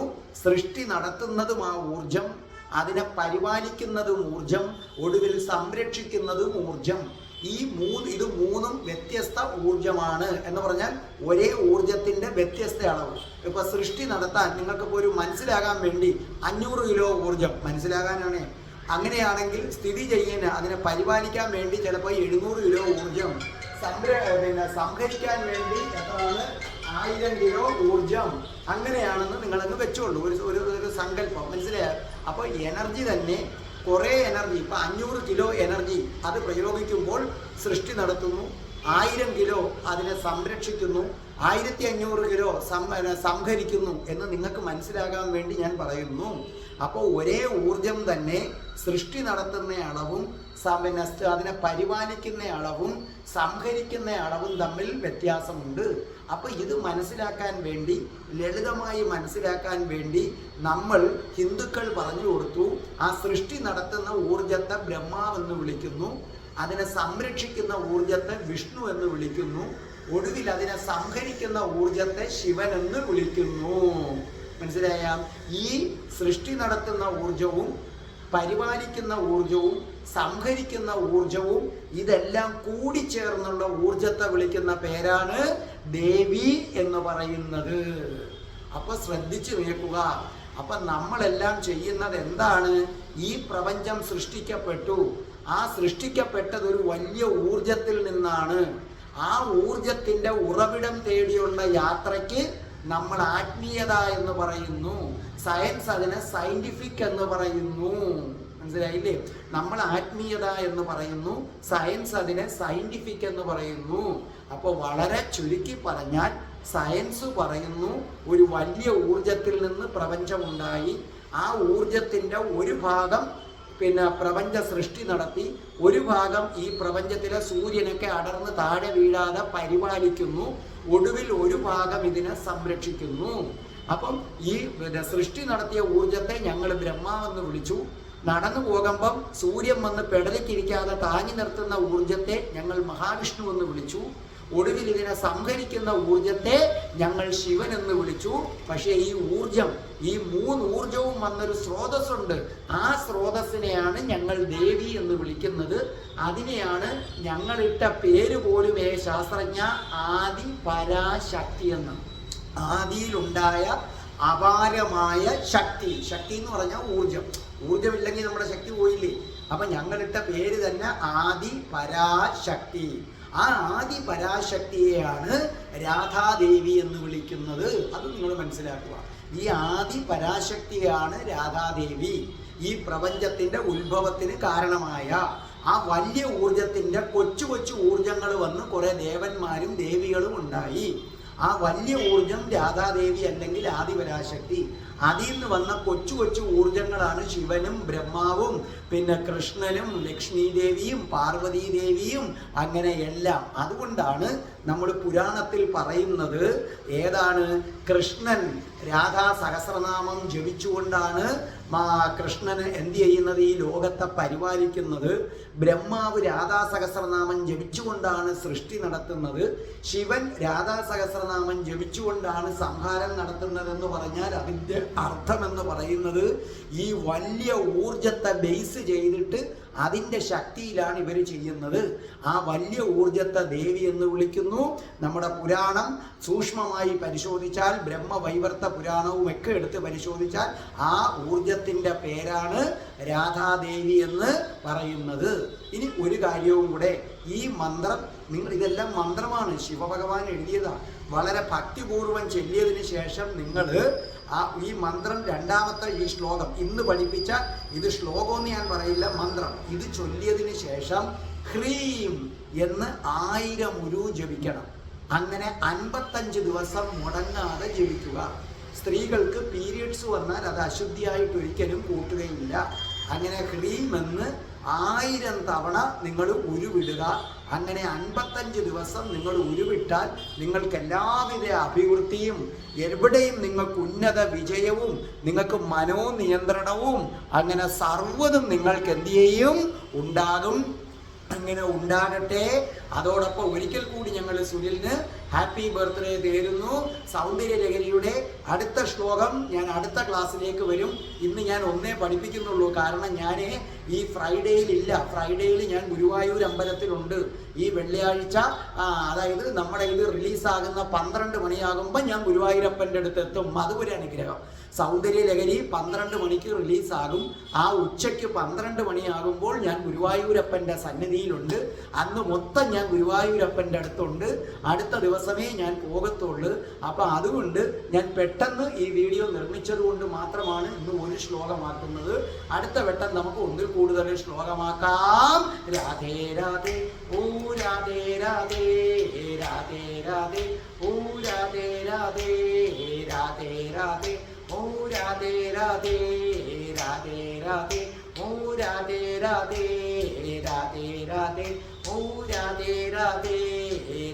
Speaker 2: സൃഷ്ടി നടത്തുന്നതും ആ ഊർജം, അതിനെ പരിപാലിക്കുന്നതും ഊർജം, ഒടുവിൽ സംരക്ഷിക്കുന്നതും ഊർജം. ഇത് മൂന്നും വ്യത്യസ്ത ഊർജമാണ് എന്ന് പറഞ്ഞാൽ ഒരേ ഊർജത്തിന്റെ വ്യത്യസ്ത അളവ്. ഇപ്പൊ സൃഷ്ടി നടത്താൻ നിങ്ങൾക്കിപ്പോൾ ഒരു മനസ്സിലാകാൻ വേണ്ടി 500 കിലോ ഊർജം മനസ്സിലാകാനാണ്. അങ്ങനെയാണെങ്കിൽ സ്ഥിതി ചെയ്യാൻ അതിനെ പരിപാലിക്കാൻ വേണ്ടി ചിലപ്പോൾ 700 കിലോ ഊർജം, സംഭരിക്കാൻ വേണ്ടി എത്രയാണ്? 1000 കിലോ ഊർജം. അങ്ങനെയാണെന്ന് നിങ്ങളങ്ങ് വെച്ചോളൂ, ഒരു സങ്കല്പം. മനസ്സിലായോ? അപ്പോൾ എനർജി തന്നെ കുറേ എനർജി, ഇപ്പം 500 കിലോ എനർജി അത് പ്രയോഗിക്കുമ്പോൾ സൃഷ്ടി നടത്തുന്നു, 1000 കിലോ അതിനെ സംരക്ഷിക്കുന്നു, 1500 കിലോ സംഹരിക്കുന്നു എന്ന് നിങ്ങൾക്ക് മനസ്സിലാകാൻ വേണ്ടി ഞാൻ പറയുന്നു. അപ്പോൾ ഒരേ ഊർജം തന്നെ സൃഷ്ടി നടത്തുന്ന അളവും അതിനെ പരിപാലിക്കുന്ന അളവും സംഹരിക്കുന്ന അളവും തമ്മിൽ വ്യത്യാസമുണ്ട്. അപ്പോൾ ഇത് മനസ്സിലാക്കാൻ വേണ്ടി, ലളിതമായി മനസ്സിലാക്കാൻ വേണ്ടി നമ്മൾ ഹിന്ദുക്കൾ പറഞ്ഞു കൊടുത്തു, ആ സൃഷ്ടി നടത്തുന്ന ഊർജത്തെ ബ്രഹ്മാവെന്ന് വിളിക്കുന്നു, അതിനെ സംരക്ഷിക്കുന്ന ഊർജത്തെ വിഷ്ണു എന്ന് വിളിക്കുന്നു, ഒടുവിൽ അതിനെ സംഹരിക്കുന്ന ഊർജത്തെ ശിവൻ എന്ന് വിളിക്കുന്നു. മനസ്സിലായ? ഈ സൃഷ്ടി നടത്തുന്ന ഊർജവും പരിപാലിക്കുന്ന ഊർജവും സംഹരിക്കുന്ന ഊർജവും ഇതെല്ലാം കൂടിച്ചേർന്നുള്ള ഊർജത്തെ വിളിക്കുന്ന പേരാണ് ദേവി എന്ന് പറയുന്നത്. അപ്പൊ ശ്രദ്ധിച്ചു കേൾക്കുക. അപ്പൊ നമ്മളെല്ലാം ചെയ്യുന്നത് എന്താണ്? ഈ പ്രപഞ്ചം സൃഷ്ടിക്കപ്പെട്ടു. ആ സൃഷ്ടിക്കപ്പെട്ടത് ഒരു വലിയ ഊർജത്തിൽ നിന്നാണ്. ആ ഊർജത്തിന്റെ ഉറവിടം തേടിയുള്ള യാത്രയ്ക്ക് നമ്മൾ ആത്മീയത എന്ന് പറയുന്നു. സയൻസ് അതിനെ സയന്റിഫിക് എന്ന് പറയുന്നു. മനസ്സിലായില്ലേ? നമ്മൾ ആത്മീയത എന്ന് പറയുന്നു, സയൻസ് അതിനെ സയന്റിഫിക് എന്ന് പറയുന്നു. അപ്പോൾ വളരെ ചുരുക്കി പറഞ്ഞാൽ സയൻസ് പറയുന്നു ഒരു വലിയ ഊർജത്തിൽ നിന്ന് പ്രപഞ്ചമുണ്ടായി. ആ ഊർജത്തിൻ്റെ ഒരു ഭാഗം പ്രപഞ്ച സൃഷ്ടി നടത്തി, ഒരു ഭാഗം ഈ പ്രപഞ്ചത്തിലെ സൂര്യനൊക്കെ അടർന്ന് താഴെ വീഴാതെ പരിപാലിക്കുന്നു, ഒടുവിൽ ഒരു ഭാഗം ഇതിനെ സംരക്ഷിക്കുന്നു. അപ്പം ഈ സൃഷ്ടി നടത്തിയ ഊർജത്തെ ഞങ്ങൾ ബ്രഹ്മാവെന്ന് വിളിച്ചു. നടന്നു പോകുമ്പം സൂര്യൻ വന്ന് പെടലിക്കിരിക്കാതെ താങ്ങി നിർത്തുന്ന ഊർജത്തെ ഞങ്ങൾ മഹാവിഷ്ണു എന്ന് വിളിച്ചു. ഒടുവിൽ ഇതിനെ സംഹരിക്കുന്ന ഊർജത്തെ ഞങ്ങൾ ശിവൻ എന്ന് വിളിച്ചു. പക്ഷേ ഈ ഊർജം, ഈ 3 ഊർജവും വന്നൊരു സ്രോതസ്സുണ്ട്. ആ സ്രോതസ്സിനെയാണ് ഞങ്ങൾ ദേവി എന്ന് വിളിക്കുന്നത്. അതിനെയാണ് ഞങ്ങളിട്ട പേര് പോലും ശാസ്ത്രജ്ഞ ആദി പരാശക്തി എന്ന്. ആദിയിലുണ്ടായ അപാരമായ ശക്തി. ശക്തി എന്ന് പറഞ്ഞാൽ ഊർജം. ഊർജമില്ലെങ്കിൽ നമ്മുടെ ശക്തി പോയില്ലേ? അപ്പൊ ഞങ്ങളിട്ട പേര് തന്നെ ആദി പരാശക്തി. ആ ആദി പരാശക്തിയെയാണ് രാധാദേവി എന്ന് വിളിക്കുന്നത്. അത് നിങ്ങൾ മനസ്സിലാക്കുക. ഈ ആദി പരാശക്തിയാണ് രാധാദേവി. ഈ പ്രപഞ്ചത്തിന്റെ ഉത്ഭവത്തിന് കാരണമായ ആ വലിയ ഊർജത്തിന്റെ കൊച്ചു കൊച്ചു ഊർജങ്ങൾ വന്ന് കുറെ ദേവന്മാരും ദേവികളും ഉണ്ടായി. ആ വലിയ ഊർജം രാധാദേവി അല്ലെങ്കിൽ ആദിപരാശക്തി. അതിൽ നിന്ന് വന്ന കൊച്ചു കൊച്ചു ഊർജങ്ങളാണ് ശിവനും ബ്രഹ്മാവും പിന്നെ കൃഷ്ണനും ലക്ഷ്മി ദേവിയും പാർവതീ ദേവിയും അങ്ങനെ എല്ലാം. അതുകൊണ്ടാണ് നമ്മൾ പുരാണത്തിൽ പറയുന്നത് ഏതാണ്, കൃഷ്ണൻ രാധാ സഹസ്രനാമം ജപിച്ചുകൊണ്ടാണ് കൃഷ്ണന് എന്ത് ചെയ്യുന്നത്, ഈ ലോകത്തെ പരിപാലിക്കുന്നത്. ബ്രഹ്മാവ് രാധാ സഹസ്രനാമം ജപിച്ചുകൊണ്ടാണ് സൃഷ്ടി നടത്തുന്നത്. ശിവൻ രാധാ സഹസ്രനാമം ജപിച്ചുകൊണ്ടാണ് സംഹാരം നടത്തുന്നതെന്ന് പറഞ്ഞാൽ അതിൻ്റെ അർത്ഥമെന്ന് പറയുന്നത് ഈ വലിയ ഊർജത്തെ ബേസ് ചെയ്തിട്ട് അതിൻ്റെ ശക്തിയിലാണ് ഇവർ ചെയ്യുന്നത്. ആ വലിയ ഊർജത്തെ ദേവി എന്ന് വിളിക്കുന്നു. നമ്മുടെ പുരാണം സൂക്ഷ്മമായി പരിശോധിച്ചാൽ, ബ്രഹ്മവൈവർത്ത പുരാണവും ഒക്കെ എടുത്ത് പരിശോധിച്ചാൽ ആ ഊർജത്തിൻ്റെ പേരാണ് രാധാദേവി എന്ന് പറയുന്നത്. ഇനി ഒരു കാര്യവും കൂടെ, ഈ മന്ത്രം ഇതെല്ലാം മന്ത്രമാണ്, ശിവഭഗവാൻ എഴുതിയതാണ്. വളരെ ഭക്തിപൂർവം ചൊല്ലിയതിന് ശേഷം നിങ്ങൾ ഈ മന്ത്രം രണ്ടാമത്തെ ഈ ശ്ലോകം ഇന്ന് പഠിപ്പിച്ച ഇത് ശ്ലോകമെന്ന് ഞാൻ പറയില്ല, മന്ത്രം ഇത് ചൊല്ലിയതിന് ശേഷം ഹ്രീം എന്ന് 1000 ഉരു ജപിക്കണം. അങ്ങനെ 55 ദിവസം മുടങ്ങാതെ ജപിക്കുക. സ്ത്രീകൾക്ക് പീരിയഡ്സ് വന്നാൽ അത് അശുദ്ധിയായിട്ട് ഒരിക്കലും കൂട്ടുകയില്ല. അങ്ങനെ ഹ്രീം എന്ന് 1000 തവണ നിങ്ങൾ ഉരുവിടുക. അങ്ങനെ 55 ദിവസം നിങ്ങൾ ഉരുവിട്ടാൽ നിങ്ങൾക്ക് എല്ലാവിധ അഭിവൃദ്ധിയും, എവിടെയും നിങ്ങൾക്ക് ഉന്നത വിജയവും, നിങ്ങൾക്ക് മനോനിയന്ത്രണവും, അങ്ങനെ സർവ്വതും നിങ്ങൾക്ക് എന്ത് ചെയ്യും, ഉണ്ടാകും. അങ്ങനെ ഉണ്ടാകട്ടെ. അതോടൊപ്പം ഒരിക്കൽ കൂടി ഞങ്ങൾ സുനിലിന് ഹാപ്പി ബർത്ത്ഡേ നേരുന്നു. സൗന്ദര്യലഹരിയുടെ അടുത്ത ശ്ലോകം ഞാൻ അടുത്ത ക്ലാസ്സിലേക്ക് വരും. ഇന്ന് ഞാൻ ഒന്നേ പഠിപ്പിക്കുന്നുള്ളൂ, കാരണം ഞാൻ ഈ ഫ്രൈഡേയിലില്ല. ഫ്രൈഡേയിൽ ഞാൻ ഗുരുവായൂർ അമ്പലത്തിലുണ്ട്. ഈ വെള്ളിയാഴ്ച അതായത് നമ്മുടെ ഇത് റിലീസാകുന്ന 12 മണിയാകുമ്പോൾ ഞാൻ ഗുരുവായൂരപ്പൻ്റെ അടുത്ത് എത്തും. അതൊരു അനുഗ്രഹം. സൗന്ദര്യലഹരി 12 മണിക്ക് റിലീസാകും. ആ ഉച്ചയ്ക്ക് 12 മണിയാകുമ്പോൾ ഞാൻ ഗുരുവായൂരപ്പൻ്റെ സന്നിധിയിലുണ്ട്. അന്ന് മൊത്തം ഞാൻ ഗുരുവായൂരപ്പൻ്റെ അടുത്തുണ്ട്. അടുത്ത ദിവസമേ ഞാൻ പോകത്തുള്ളൂ. അപ്പം അതുകൊണ്ട് ഞാൻ പെട്ടെന്ന് ഈ വീഡിയോ നിർമ്മിച്ചത് കൊണ്ട് മാത്രമാണ് ഇന്ന് ഒരു ശ്ലോകമാക്കുന്നത്. അടുത്ത വട്ടം നമുക്ക് ഒന്നിൽ കൂടുതൽ ശ്ലോകമാക്കാം. രാധേ രാധേ ഓ രാധേ രാധേ രാധേ രാധേ ഓ രാധേ രാധേ രാധേ രാധേ ഓ രാധേ രാധേ രാധേ രാധേ ഓ രാധേ രാധേ രാധേ രാധേ ഓ രാധേ രാധേ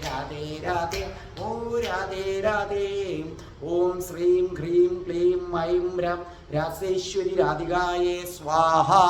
Speaker 2: രാധേ രാധേ ഓ രാധേ രാധേ. ഓം ശ്രീം ഹ്രീം ക്ലീം ഐം രം രാസേശ്വരി രാധികായേ സ്വാഹാ.